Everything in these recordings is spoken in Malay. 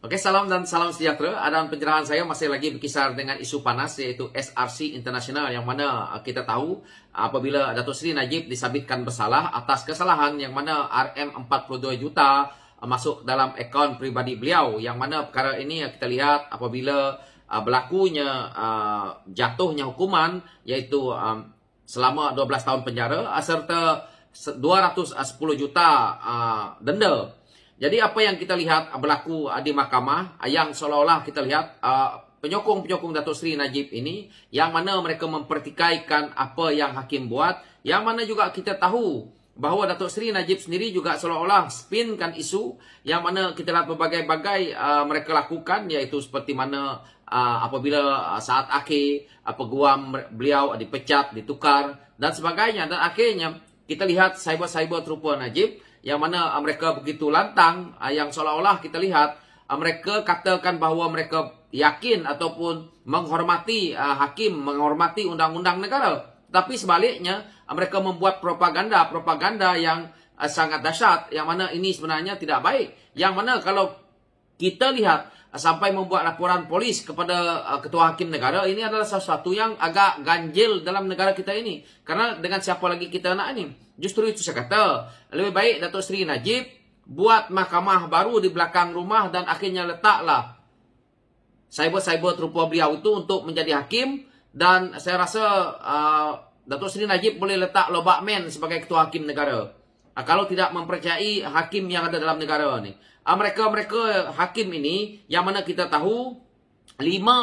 Oke, salam dan salam sejahtera. Dan pencerahan saya masih lagi berkisar dengan isu panas, yaitu SRC International, yang mana kita tahu apabila Datuk Seri Najib disabitkan bersalah atas kesalahan yang mana RM42 juta masuk dalam akaun peribadi beliau, yang mana perkara ini kita lihat apabila berlakunya jatuhnya hukuman, iaitu selama 12 tahun penjara serta 210 juta denda. Jadi apa yang kita lihat berlaku di mahkamah, yang seolah-olah kita lihat penyokong-penyokong Datuk Seri Najib ini, yang mana mereka mempertikaikan apa yang hakim buat, yang mana juga kita tahu bahawa Datuk Seri Najib sendiri juga seolah-olah spinkan isu, yang mana kita lihat berbagai-bagai mereka lakukan, iaitu seperti mana apabila saat akhir peguam beliau dipecat, ditukar dan sebagainya, dan akhirnya kita lihat cyber terupa Najib, yang mana mereka begitu lantang, yang seolah-olah kita lihat mereka katakan bahawa mereka yakin ataupun menghormati hakim, menghormati undang-undang negara. Tapi sebaliknya mereka membuat propaganda yang sangat dahsyat, yang mana ini sebenarnya tidak baik. Yang mana kalau kita lihat sampai membuat laporan polis kepada ketua hakim negara, ini adalah sesuatu yang agak ganjil dalam negara kita ini. Karena dengan siapa lagi kita nak ini? Justru itu saya kata, lebih baik Datuk Seri Najib buat mahkamah baru di belakang rumah dan akhirnya letaklah cyber terupa beliau itu untuk menjadi hakim. Dan saya rasa Datuk Seri Najib boleh letak Lobak Men sebagai ketua hakim negara. Kalau tidak mempercayai hakim yang ada dalam negara ni. Mereka hakim ini, yang mana kita tahu 5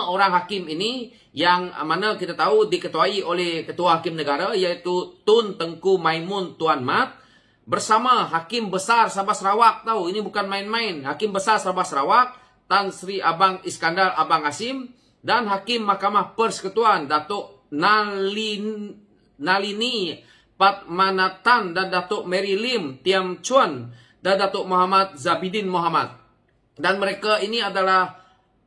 orang hakim ini, yang mana kita tahu diketuai oleh ketua hakim negara, iaitu Tun Tengku Maimun Tuan Mat, bersama Hakim Besar Sabah Sarawak. Tahu, ini bukan main-main. Hakim Besar Sabah Sarawak, Tan Sri Abang Iskandar Abang Asim, dan Hakim Mahkamah Persekutuan Datuk Nalini Patmanatan dan Datuk Mary Lim Tiam Chuan dan Datuk Muhammad Zabidin Muhammad. Dan mereka ini adalah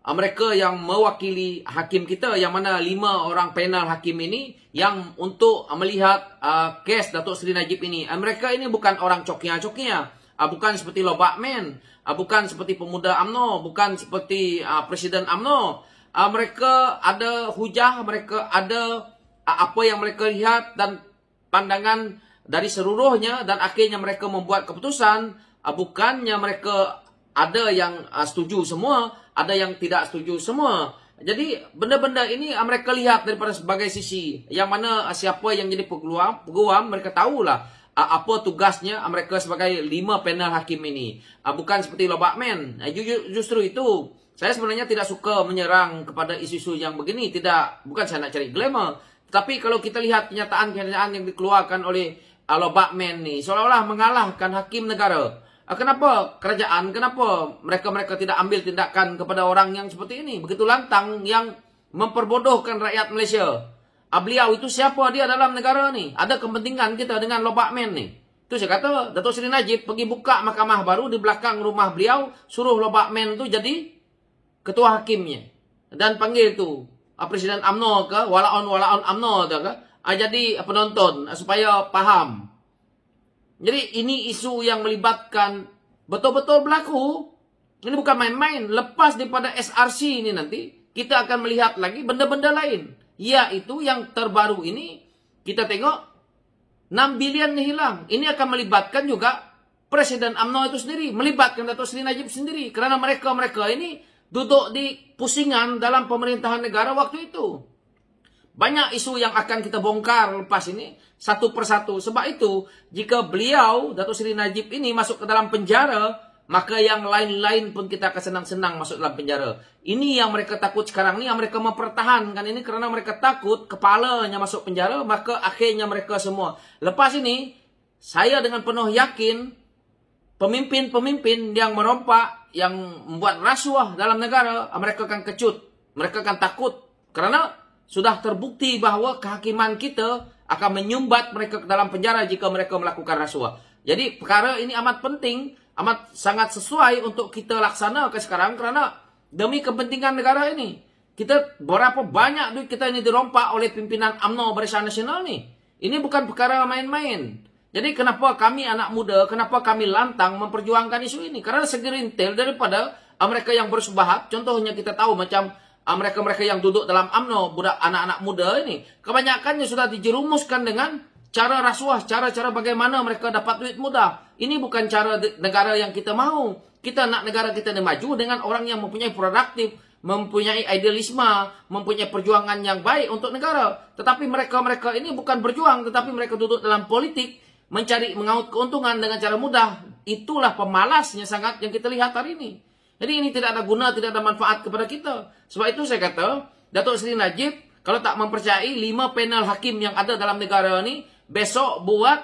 mereka yang mewakili hakim kita, yang mana 5 orang panel hakim ini yang untuk melihat kes Datuk Seri Najib ini. Mereka ini bukan orang cokia-cokia, bukan seperti Lobak Men, bukan seperti pemuda UMNO, bukan seperti Presiden UMNO. Mereka ada hujah, mereka ada apa yang mereka lihat dan pandangan dari seluruhnya, dan akhirnya mereka membuat keputusan. Bukannya mereka ada yang setuju semua, ada yang tidak setuju semua. Jadi benda-benda ini mereka lihat daripada sebagai sisi, yang mana siapa yang jadi peguam mereka tahulah apa tugasnya mereka sebagai 5 panel hakim ini. Bukan seperti Lobak Men. Justru itu saya sebenarnya tidak suka menyerang kepada isu-isu yang begini. Bukan saya nak cari glamour. Tapi kalau kita lihat kenyataan-kenyataan yang dikeluarkan oleh Lobak Men ni, seolah-olah mengalahkan hakim negara. Kenapa mereka tidak ambil tindakan kepada orang yang seperti ini? Begitu lantang, yang memperbodohkan rakyat Malaysia. Beliau itu siapa dia dalam negara ni? Ada kepentingan kita dengan Lobak Men ni. Itu saya kata, Datuk Seri Najib pergi buka mahkamah baru di belakang rumah beliau, suruh Lobak Men tu jadi ketua hakimnya. Dan panggil tu Presiden UMNO ke, walaun UMNO tu ke, jadi penonton supaya faham. Jadi ini isu yang melibatkan betul-betul berlaku. Ini bukan main-main. Lepas daripada SRC ini nanti, kita akan melihat lagi benda-benda lain. Yaitu yang terbaru ini, kita tengok 6 bilion ni hilang. Ini akan melibatkan juga Presiden UMNO itu sendiri. Melibatkan Datuk Seri Najib sendiri. Kerana mereka ini duduk di pusingan dalam pemerintahan negara waktu itu. Banyak isu yang akan kita bongkar lepas ini, satu persatu. Sebab itu, jika beliau, Datuk Seri Najib ini masuk ke dalam penjara, maka yang lain-lain pun kita akan senang-senang masuk dalam penjara. Ini yang mereka takut sekarang ni, yang mereka mempertahankan ini kerana mereka takut kepalanya masuk penjara, maka akhirnya mereka semua. Lepas ini, saya dengan penuh yakin, pemimpin-pemimpin yang merompak, yang membuat rasuah dalam negara, mereka akan kecut. Mereka akan takut. Kerana sudah terbukti bahawa kehakiman kita akan menyumbat mereka ke dalam penjara jika mereka melakukan rasuah. Jadi perkara ini amat penting, amat sangat sesuai untuk kita laksanakan sekarang, kerana demi kepentingan negara ini. Berapa banyak duit kita ini dirompak oleh pimpinan UMNO Barisan Nasional ni. Ini bukan perkara main-main. Jadi kenapa kami anak muda, kenapa kami lantang memperjuangkan isu ini? Karena segerintil daripada mereka yang bersubahat, contohnya kita tahu macam mereka-mereka yang duduk dalam UMNO, budak anak-anak muda ini, kebanyakannya sudah dijerumuskan dengan cara rasuah, cara-cara bagaimana mereka dapat duit mudah. Ini bukan cara negara yang kita mau. Kita nak negara kita ini maju dengan orang yang mempunyai produktif, mempunyai idealisme, mempunyai perjuangan yang baik untuk negara. Tetapi mereka-mereka ini bukan berjuang, tetapi mereka duduk dalam politik, mencari mengaut keuntungan dengan cara mudah. Itulah pemalasnya sangat yang kita lihat hari ini. Jadi ini tidak ada guna, tidak ada manfaat kepada kita. Sebab itu saya kata, Datuk Seri Najib kalau tak mempercayai 5 panel hakim yang ada dalam negara ini, besok buat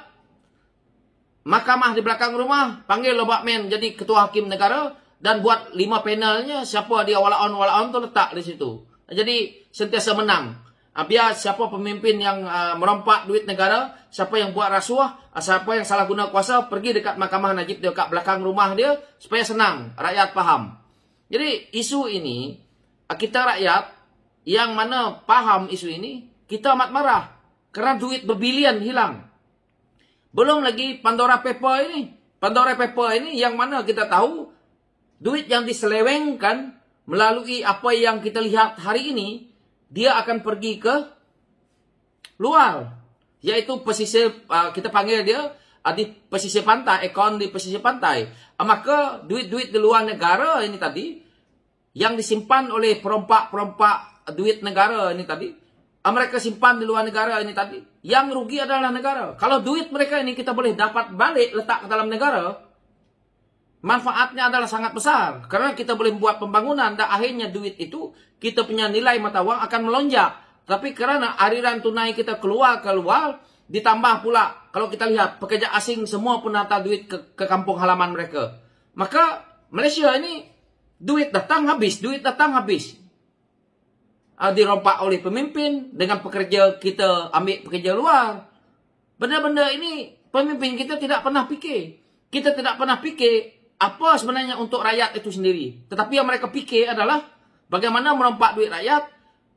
mahkamah di belakang rumah, panggil Lobakmen jadi ketua hakim negara, dan buat 5 panelnya, siapa dia walaon-walaon tu letak di situ. Jadi sentiasa menang. Biar siapa pemimpin yang merompak duit negara, siapa yang buat rasuah, siapa yang salah guna kuasa, pergi dekat mahkamah Najib dia kat belakang rumah dia, supaya senang, rakyat faham. Jadi isu ini, kita rakyat yang mana faham isu ini, kita amat marah. Karena duit berbilion hilang. Belum lagi Pandora Paper ini. Pandora Paper ini yang mana kita tahu, duit yang diselewengkan melalui apa yang kita lihat hari ini, dia akan pergi ke luar. Yaitu pesisir, kita panggil dia di pesisir pantai, akun di pesisir pantai. Maka duit-duit di luar negara ini tadi, yang disimpan oleh perompak-perompak duit negara ini tadi, mereka simpan di luar negara ini tadi, yang rugi adalah negara. Kalau duit mereka ini kita boleh dapat balik letak ke dalam negara, manfaatnya adalah sangat besar. Karena kita boleh membuat pembangunan dan akhirnya duit itu kita punya nilai mata wang akan melonjak. Tapi karena aliran tunai kita keluar, ditambah pula kalau kita lihat pekerja asing semua pun hantar duit ke kampung halaman mereka. Maka Malaysia ini duit datang habis, dirompak oleh pemimpin dengan pekerja kita ambil pekerja luar. Benda-benda ini pemimpin kita tidak pernah fikir. Kita tidak pernah fikir apa sebenarnya untuk rakyat itu sendiri. Tetapi yang mereka fikir adalah bagaimana merompak duit rakyat,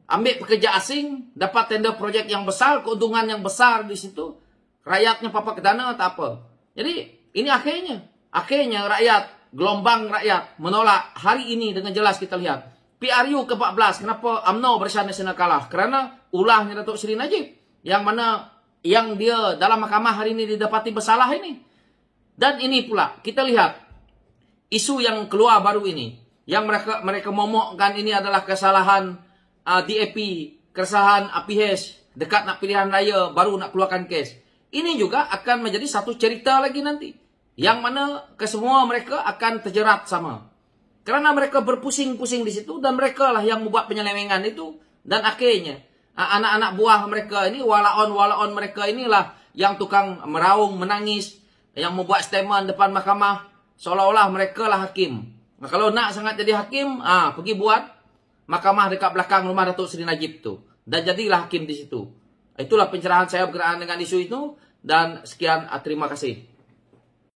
ambil pekerja asing, dapat tender projek yang besar, keuntungan yang besar di situ. Rakyatnya papa ke dana atau apa. Jadi ini akhirnya rakyat, gelombang rakyat menolak hari ini dengan jelas kita lihat. PRU ke-14, kenapa UMNO Barisan Nasional kalah? Karena ulahnya Datuk Seri Najib, yang dia dalam mahkamah hari ini didapati bersalah ini. Dan ini pula kita lihat isu yang keluar baru ini, yang mereka momokkan ini adalah kesalahan DAP, kesalahan APH dekat nak pilihan raya baru nak keluarkan kes. Ini juga akan menjadi satu cerita lagi nanti, yang mana kesemua mereka akan terjerat sama. Karena mereka berpusing-pusing di situ, dan mereka lah yang membuat penyelewengan itu. Dan akhirnya anak-anak buah mereka ini, walaon-walaon mereka inilah yang tukang meraung, menangis, yang membuat statement depan mahkamah seolah-olah mereka lah hakim. Nah, kalau nak sangat jadi hakim, pergi buat mahkamah dekat belakang rumah Datuk Seri Najib tu, dan jadilah hakim di situ. Itulah pencerahan saya berkenaan dengan isu itu, dan sekian, terima kasih.